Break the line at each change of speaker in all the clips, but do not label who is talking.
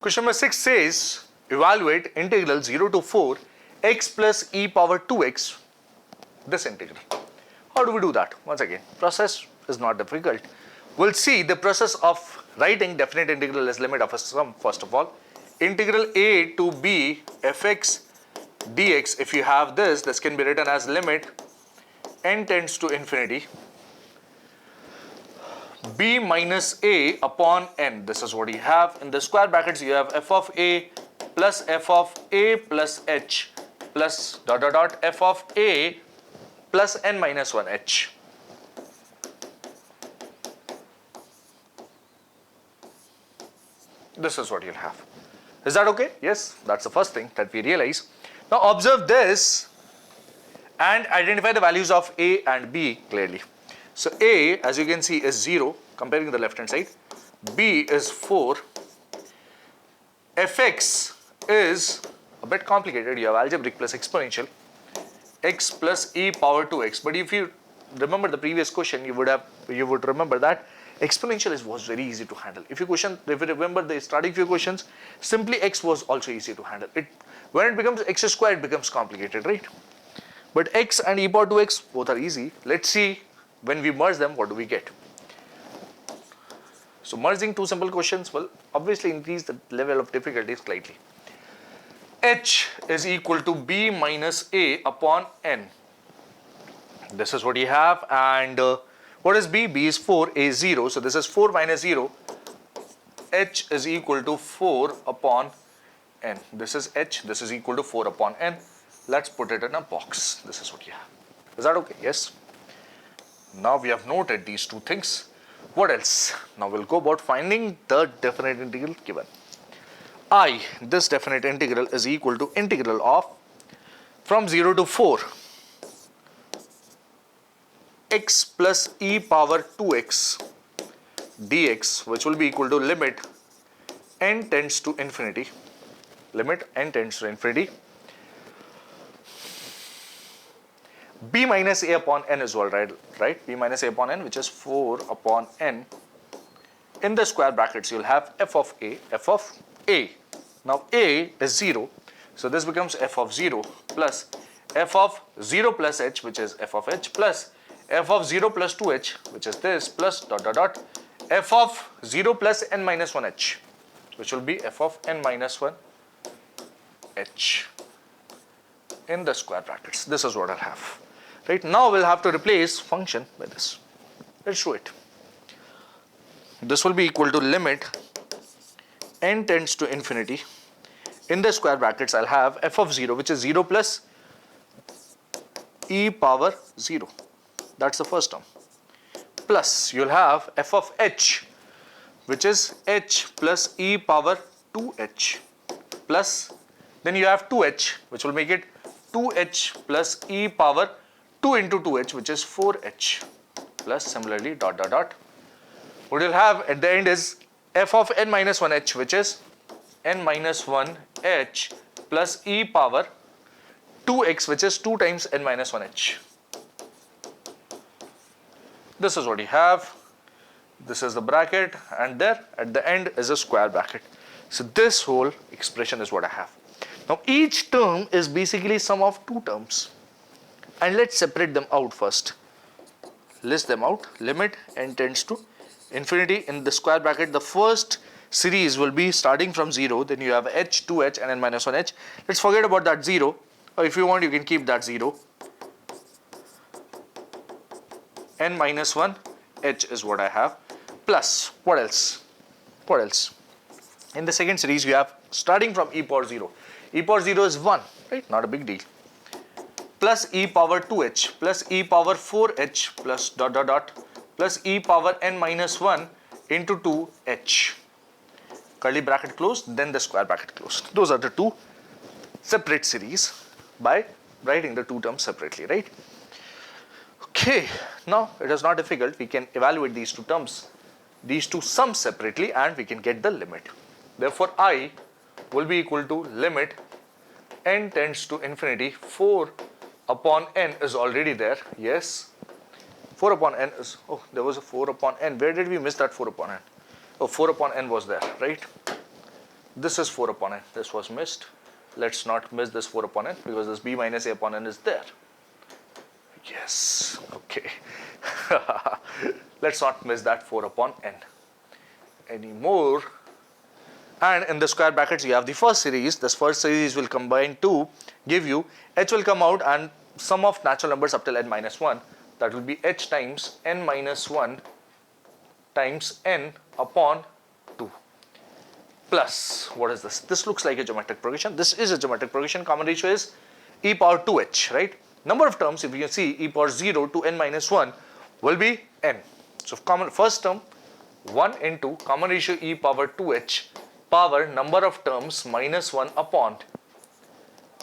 Question number 6 says, evaluate integral 0 to 4 x plus e power 2x, this integral. How do we do that? Once again, process is not difficult. We'll see the process of writing definite integral as limit of a sum. First of all, integral a to b fx dx, if you have this can be written as limit n tends to infinity b minus a upon n. This is what you have. In the square brackets, you have f of a plus f of a plus h plus dot dot dot f of a plus n minus 1 h. This is what you'll have. Is that okay? Yes, that's the first thing that we realize. Now observe this and identify the values of a and b clearly. So a, as you can see, is 0, comparing the left hand side. B is 4. Fx is a bit complicated. You have algebraic plus exponential. X plus e power 2x. But if you remember the previous question, you would remember that exponential was very easy to handle. If you remember the starting few questions, simply x was also easy to handle. When it becomes x squared, it becomes complicated, right? But x and e power 2x both are easy. Let's see. When we merge them, what do we get? So merging two simple questions will obviously increase the level of difficulty slightly. H is equal to b minus a upon n. This is what you have. And what is b? B is 4, a is 0. So this is 4 minus 0. H is equal to 4 upon n. This is h. This is equal to 4 upon n. Let's put it in a box. This is what you have. Is that okay? Yes. Now we have noted these two things. What else? Now we'll go about finding the definite integral given. I, this definite integral, is equal to integral of from 0 to 4 x plus e power 2x dx, which will be equal to limit n tends to infinity. Limit n tends to infinity. B minus a upon n is all right? B minus a upon n, which is 4 upon n. In the square brackets, you'll have f of a, f of a. Now a is 0, so this becomes f of 0 plus f of 0 plus h, which is f of h, plus f of 0 plus 2h, which is this, plus dot dot dot f of 0 plus n minus 1h, which will be f of n minus 1 h in the square brackets. This is what I'll have. Right, now we'll have to replace function by this. Let's show it. This will be equal to limit n tends to infinity. In the square brackets, I'll have f of 0, which is 0 plus e power 0. That's the first term. Plus, you'll have f of h, which is h plus e power 2h. Plus, then you have 2h, which will make it 2h plus e power 2 into 2h, which is 4h, plus similarly dot dot dot. What you'll have at the end is f of n minus 1h, which is n minus 1h plus e power 2x, which is 2 times n minus 1h. This is what you have. This is the bracket, and there at the end is a square bracket. So this whole expression is what I have. Now each term is basically sum of two terms. And let's separate them out first. List them out. Limit n tends to infinity. In the square bracket, the first series will be starting from 0. Then you have h, 2h, and n minus 1h. Let's forget about that 0. Or if you want, you can keep that 0. N minus 1 h is what I have. Plus, what else? What else? In the second series, you have starting from e power 0. E power 0 is 1, right? Not a big deal. Plus e power 2h plus e power 4h plus dot dot dot plus e power n minus 1 into 2h. Curly bracket closed, then the square bracket closed. Those are the two separate series by writing the two terms separately, right? Okay, now it is not difficult. We can evaluate these two terms, these two sums separately, and we can get the limit. Therefore, I will be equal to limit n tends to infinity. 4 upon n is already there. Yes, 4 upon n is, oh, there was a 4 upon n. Where did we miss that 4 upon n? Oh, 4 upon n was there, right? This is 4 upon n. This was missed. Let's not miss this 4 upon n because this b minus a upon n is there. Yes, okay. Let's not miss that 4 upon n anymore. And in the square brackets you have the first series. This first series will combine to give you h will come out and sum of natural numbers up till n minus 1. That will be h times n minus 1 times n upon 2 plus, what is this? This looks like a geometric progression. This is a geometric progression. Common ratio is e power 2h, right? Number of terms, if you can see, e power 0 to n minus 1 will be n. So first term 1 into common ratio e power 2h power number of terms minus 1 upon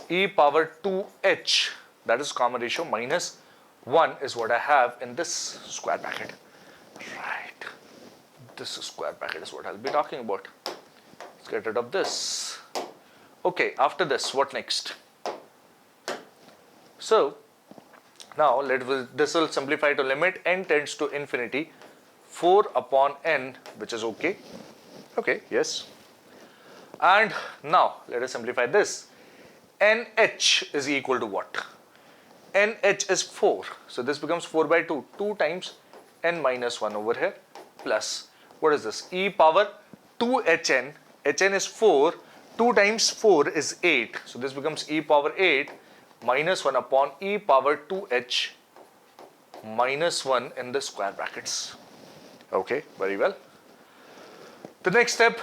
e power 2h, that is common ratio minus 1 is what I have in this square bracket. Right. This square bracket is what I'll be talking about. Let's get rid of this. Okay, after this, what next? So now this will simplify to limit n tends to infinity 4 upon n, which is okay. Okay, yes. And now let us simplify this. nh is equal to what? nh is 4. So this becomes 4 by 2. 2 times n minus 1 over here plus, what is this? E power 2hn. hn is 4. 2 times 4 is 8. So this becomes e power 8 minus 1 upon e power 2h minus 1 in the square brackets. Okay, very well. The next step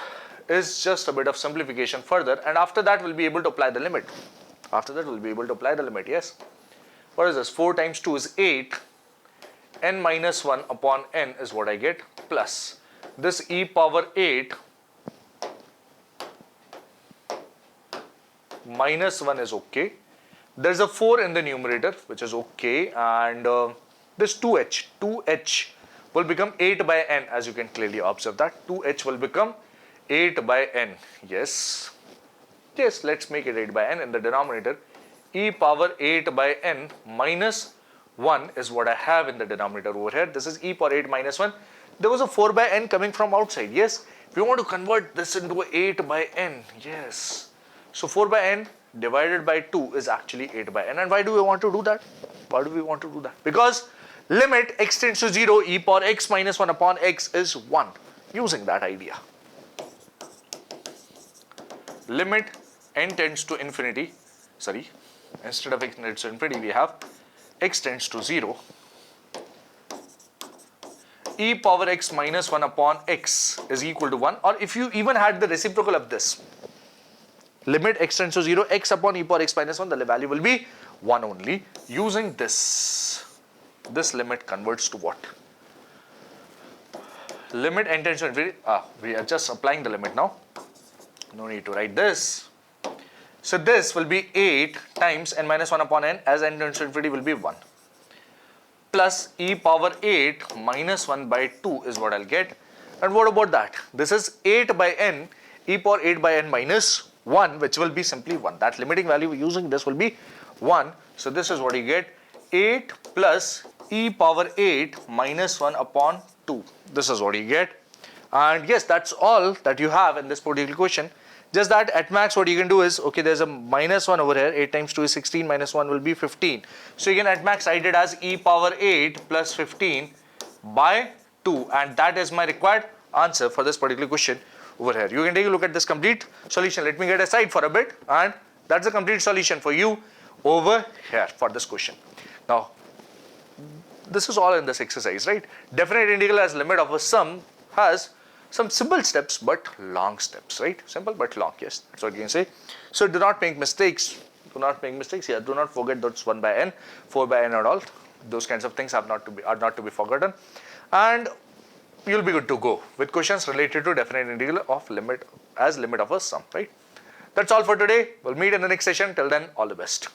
is just a bit of simplification further, and after that we'll be able to apply the limit. After that we'll be able to apply the limit, yes. What is this? 4 times 2 is 8. n minus 1 upon n is what I get plus this e power 8 minus 1 is okay. There's a 4 in the numerator, which is okay, and this 2h will become 8 by n, as you can clearly observe that. 2h will become 8 by n. Yes. Yes, let's make it 8 by n in the denominator. E power 8 by n minus 1 is what I have in the denominator over here. This is e power 8 minus 1. There was a 4 by n coming from outside. Yes. We want to convert this into 8 by n. Yes. So 4 by n divided by 2 is actually 8 by n. And why do we want to do that? Why do we want to do that? Because limit x tends to 0, e power x minus 1 upon x is 1. Using that idea. Limit n tends to infinity, sorry, instead of x tends to infinity we have x tends to 0, e power x minus 1 upon x is equal to 1, or if you even had the reciprocal of this, limit x tends to 0, x upon e power x minus 1, the value will be 1 only. Using this limit converts to what? Limit n tends to infinity, we are just applying the limit now. No need to write this. So this will be 8 times n minus 1 upon n, as n tends to infinity will be 1. Plus e power 8 minus 1 by 2 is what I'll get. And what about that? This is 8 by n, e power 8 by n minus 1, which will be simply 1. That limiting value using this will be 1. So this is what you get, 8 plus e power 8 minus 1 upon 2. This is what you get. And yes, that's all that you have in this particular question. Just that at max what you can do is, okay, there's a minus 1 over here, 8 times 2 is 16, minus 1 will be 15. So you can at max write it as e power 8 plus 15 by 2, and that is my required answer for this particular question over here. You can take a look at this complete solution. Let me get aside for a bit, and that's the complete solution for you over here for this question. Now, this is all in this exercise, right? Definite integral as limit of a sum has some simple steps but long steps, right? Simple but long, yes, that's what you can say. So do not make mistakes. Do not make mistakes here. Do not forget that's 1 by n, 4 by n and all. Those kinds of things are not to be forgotten. And you'll be good to go with questions related to definite integral of limit as limit of a sum, right? That's all for today. We'll meet in the next session. Till then, all the best.